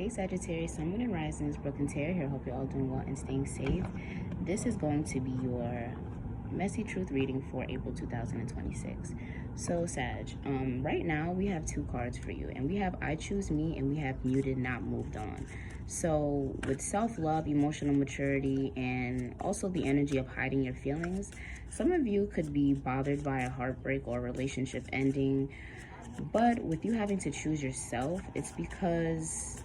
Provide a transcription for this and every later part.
Hey Sagittarius, Sun, Moon, and Risings, Brooklyn Terry here. Hope you're all doing well and staying safe. This is going to be your messy truth reading for April 2026. So Sag, right now we have two cards for you, and we have I Choose Me and we have Muted, Not Moved On. So with self-love, emotional maturity, and also the energy of hiding your feelings, some of you could be bothered by a heartbreak or a relationship ending. But with you having to choose yourself, it's because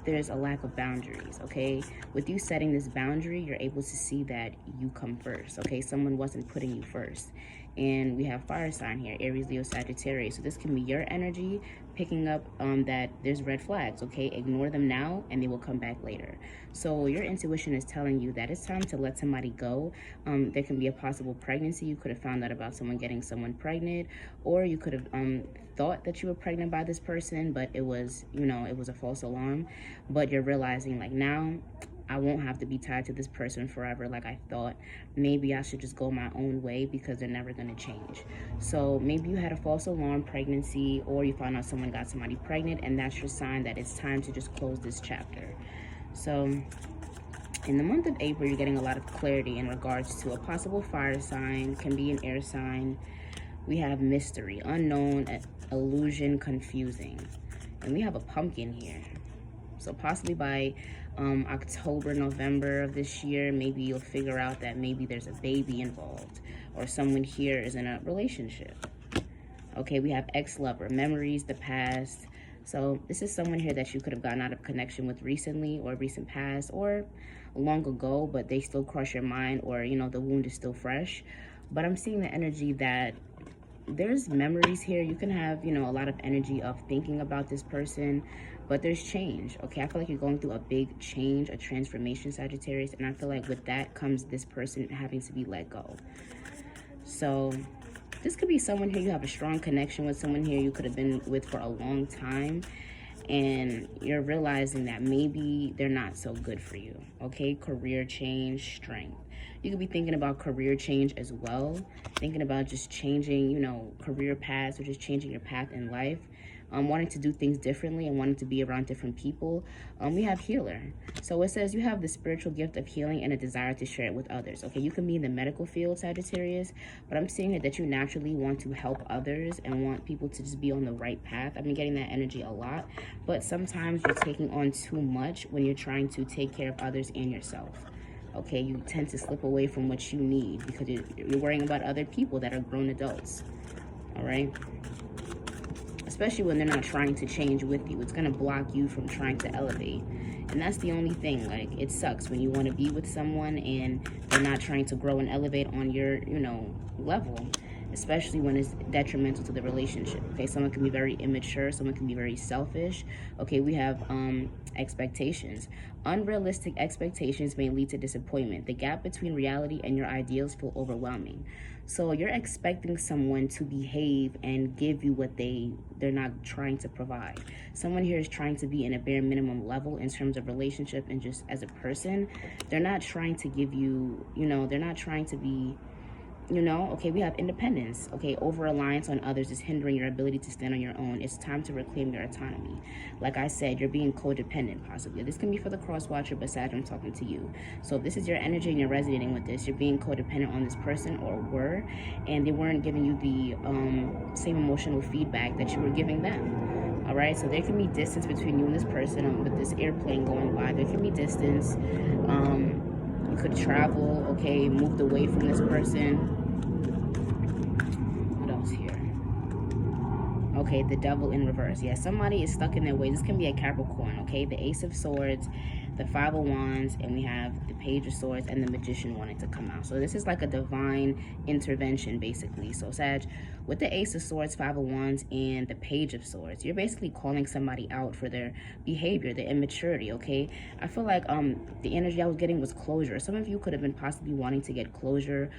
there's a lack of boundaries, okay? With you setting this boundary, you're able to see that you come first, okay? Someone wasn't putting you first. And we have fire sign here, Aries, Leo, Sagittarius. So this can be your energy picking up that there's red flags, okay? Ignore them now and they will come back later. So your intuition is telling you that it's time to let somebody go. There can be a possible pregnancy. You could have found out about someone getting someone pregnant, or you could have thought that you were pregnant by this person, but it was, it was a false alarm. But you're realizing like now, I won't have to be tied to this person forever like I thought. Maybe I should just go my own way because they're never going to change. So maybe you had a false alarm pregnancy, or you found out someone got somebody pregnant, and that's your sign that it's time to just close this chapter. So in the month of April, you're getting a lot of clarity in regards to a possible fire sign, can be an air sign. We have mystery, unknown, illusion, confusing. And we have a pumpkin here. So possibly by October, November of this year, maybe you'll figure out that maybe there's a baby involved, or someone here is in a relationship. Okay, we have ex-lover, memories, the past. So this is someone here that you could have gotten out of connection with recently, or recent past, or long ago, but they still cross your mind, or the wound is still fresh. But I'm seeing the energy that there's memories here. You can have, a lot of energy of thinking about this person, but there's change. Okay, I feel like you're going through a big change, a transformation, Sagittarius, and I feel like with that comes this person having to be let go. So this could be someone here you have a strong connection with, someone here you could have been with for a long time, and you're realizing that maybe they're not so good for you. Okay, career change, strength. You could be thinking about career change as well, thinking about just changing, career paths, or just changing your path in life, wanting to do things differently and wanting to be around different people. We have healer. So it says you have the spiritual gift of healing and a desire to share it with others. Okay, you can be in the medical field, Sagittarius, but I'm seeing that you naturally want to help others and want people to just be on the right path. I've been getting that energy a lot, but sometimes you're taking on too much when you're trying to take care of others and yourself. Okay, you tend to slip away from what you need because you're worrying about other people that are grown adults. All right, especially when they're not trying to change with you. It's going to block you from trying to elevate. And that's the only thing. Like, it sucks when you want to be with someone and they're not trying to grow and elevate on your, level, especially when it's detrimental to the relationship. Okay, someone can be very immature, someone can be very selfish. Okay, we have expectations. Unrealistic expectations may lead to disappointment. The gap between reality and your ideals feel overwhelming. So you're expecting someone to behave and give you what they're not trying to provide. Someone here is trying to be in a bare minimum level in terms of relationship and just as a person. They're not trying to give you, they're not trying to be, okay, we have independence. Okay, over-reliance on others is hindering your ability to stand on your own. It's time to reclaim your autonomy. Like I said, you're being codependent, possibly. This can be for the cross-watcher, but Sag, I'm talking to you. So if this is your energy and you're resonating with this, you're being codependent on this person, or were, and they weren't giving you the same emotional feedback that you were giving them. All right, so there can be distance between you and this person. With this airplane going by, there can be distance. You could travel, okay, moved away from this person. What else here? Okay, the devil in reverse. Yeah, somebody is stuck in their ways. This can be a Capricorn, okay? The Ace of Swords, the Five of Wands, and we have the Page of Swords and the Magician wanting to come out. So this is like a divine intervention, basically. So Sag, with the Ace of Swords, Five of Wands, and the Page of Swords, you're basically calling somebody out for their behavior, their immaturity, okay? I feel like the energy I was getting was closure. Some of you could have been possibly wanting to get closure,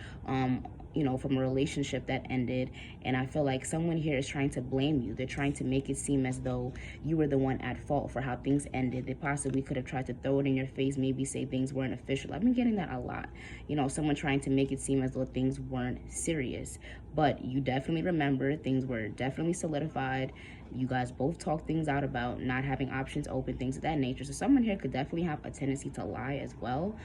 from a relationship that ended, and I feel like someone here is trying to blame you. They're trying to make it seem as though you were the one at fault for how things ended. They possibly could have tried to throw it in your face, maybe say things weren't official. I've been getting that a lot. Someone trying to make it seem as though things weren't serious, but you definitely remember things were definitely solidified, You guys both talk things out about not having options open, things of that nature. So someone here could definitely have a tendency to lie as well.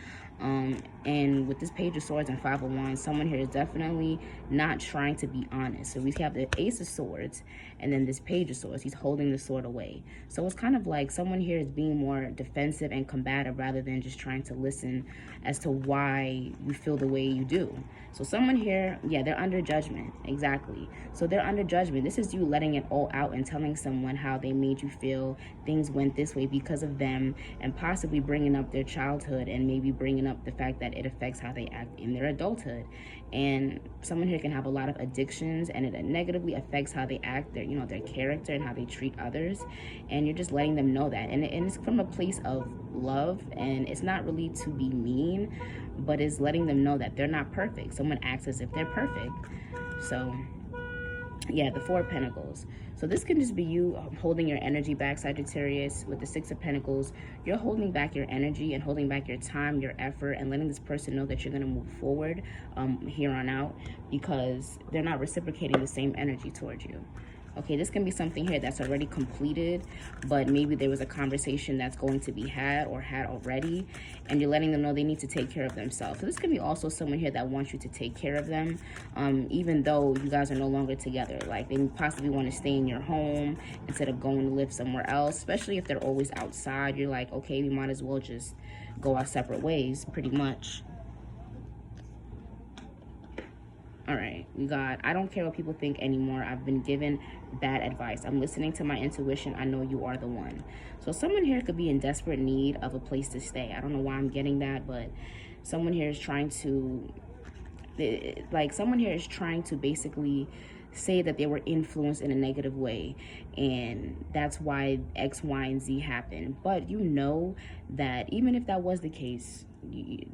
And with this Page of Swords and Five of Wands, someone here is definitely not trying to be honest. So we have the Ace of Swords and then this Page of Swords. He's holding the sword away. So it's kind of like someone here is being more defensive and combative rather than just trying to listen as to why you feel the way you do. So someone here, yeah, they're under judgment. Exactly. So they're under judgment. This is you letting it all out and telling someone how they made you feel, things went this way because of them, and possibly bringing up their childhood and maybe bringing up the fact that it affects how they act in their adulthood. And someone here can have a lot of addictions, and it negatively affects how they act, their, you know, their character and how they treat others. And you're just letting them know that. And it's from a place of love, and it's not really to be mean, but it's letting them know that they're not perfect. Someone acts as if they're perfect. So yeah, the Four of Pentacles. So this can just be you holding your energy back, Sagittarius. With the Six of Pentacles, you're holding back your energy and holding back your time, your effort, and letting this person know that you're going to move forward here on out, because they're not reciprocating the same energy towards you. Okay, this can be something here that's already completed, but maybe there was a conversation that's going to be had or had already, and you're letting them know they need to take care of themselves. So this can be also someone here that wants you to take care of them, even though you guys are no longer together. Like, they possibly want to stay in your home instead of going to live somewhere else, especially if they're always outside. You're like, okay, we might as well just go our separate ways, pretty much. All right, we got, I don't care what people think anymore. I've been given bad advice. I'm listening to my intuition. I know you are the one. So someone here could be in desperate need of a place to stay. I don't know why I'm getting that, but someone here is trying to, like, someone here is trying to basically say that they were influenced in a negative way, and that's why X, Y, and Z happened. But you know that even if that was the case,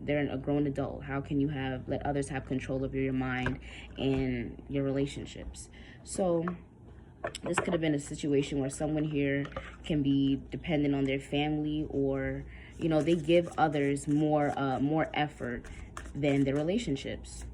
they're a grown adult. How can you let others have control over your mind and your relationships? So this could have been a situation where someone here can be dependent on their family, or, you know, they give others more effort than their relationships.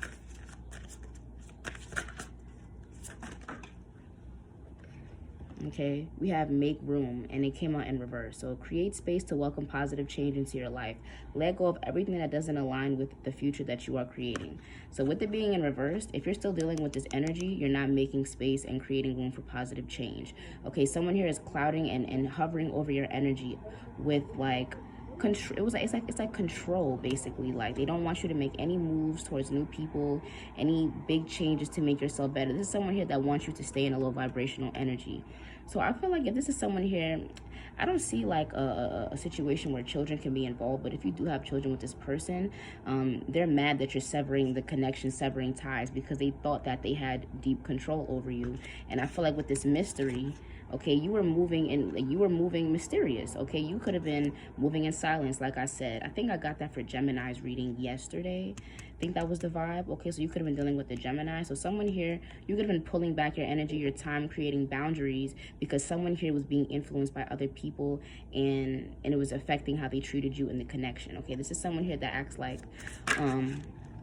Okay, we have make room, and it came out in reverse. So create space to welcome positive change into your life. Let go of everything that doesn't align with the future that you are creating. So with it being in reverse, if you're still dealing with this energy, you're not making space and creating room for positive change. Okay, someone here is clouding and hovering over your energy with, like, control. It's like control, basically. Like, they don't want you to make any moves towards new people, any big changes to make yourself better. This is someone here that wants you to stay in a low vibrational energy. So I feel like if this is someone here, I don't see like a situation where children can be involved, but if you do have children with this person, they're mad that you're severing the connection, severing ties, because they thought that they had deep control over you. And I feel like with this mystery, okay, you were moving mysterious. Okay, you could have been moving in silence, like I said. I think I got that for Gemini's reading yesterday. I think that was the vibe. Okay, so you could have been dealing with the Gemini. So someone here, you could have been pulling back your energy, your time, creating boundaries, because someone here was being influenced by other people, and it was affecting how they treated you in the connection. Okay, this is someone here that acts like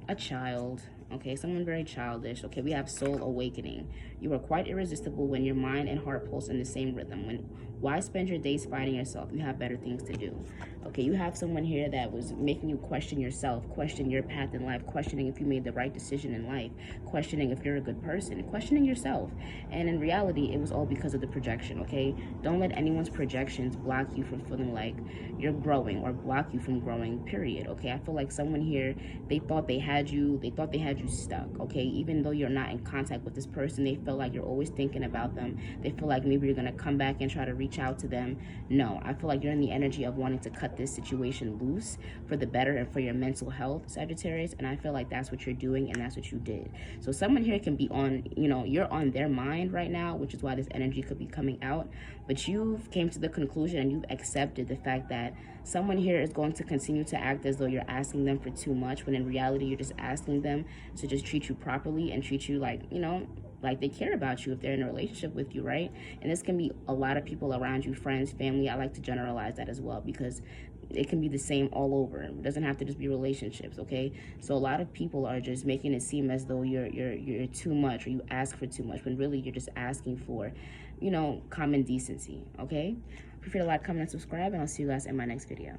a child. Okay, someone very childish. Okay, we have soul awakening. You are quite irresistible when your mind and heart pulse in the same rhythm. Why spend your days fighting yourself? You have better things to do. Okay, you have someone here that was making you question yourself, question your path in life, questioning if you made the right decision in life, questioning if you're a good person, questioning yourself. And in reality, it was all because of the projection, okay? Don't let anyone's projections block you from feeling like you're growing, or block you from growing, period, okay? I feel like someone here, they thought they had you stuck, okay? Even though you're not in contact with this person, they feel like you're always thinking about them. They feel like maybe you're gonna come back and try to reach out to them. No, I feel like you're in the energy of wanting to cut this situation loose for the better and for your mental health, Sagittarius, and I feel like that's what you're doing, and that's what you did. So someone here can be on, you know, you're on their mind right now, which is why this energy could be coming out, but you've came to the conclusion and you've accepted the fact that someone here is going to continue to act as though you're asking them for too much, when in reality you're just asking them to just treat you properly and treat you like, you know, like they care about you if they're in a relationship with you, right? And this can be a lot of people around you, friends, family. I like to generalize that as well, because it can be the same all over. It doesn't have to just be relationships, okay? So a lot of people are just making it seem as though you're too much, or you ask for too much, when really you're just asking for common decency, okay? Feel free to like, comment, and subscribe, and I'll see you guys in my next video.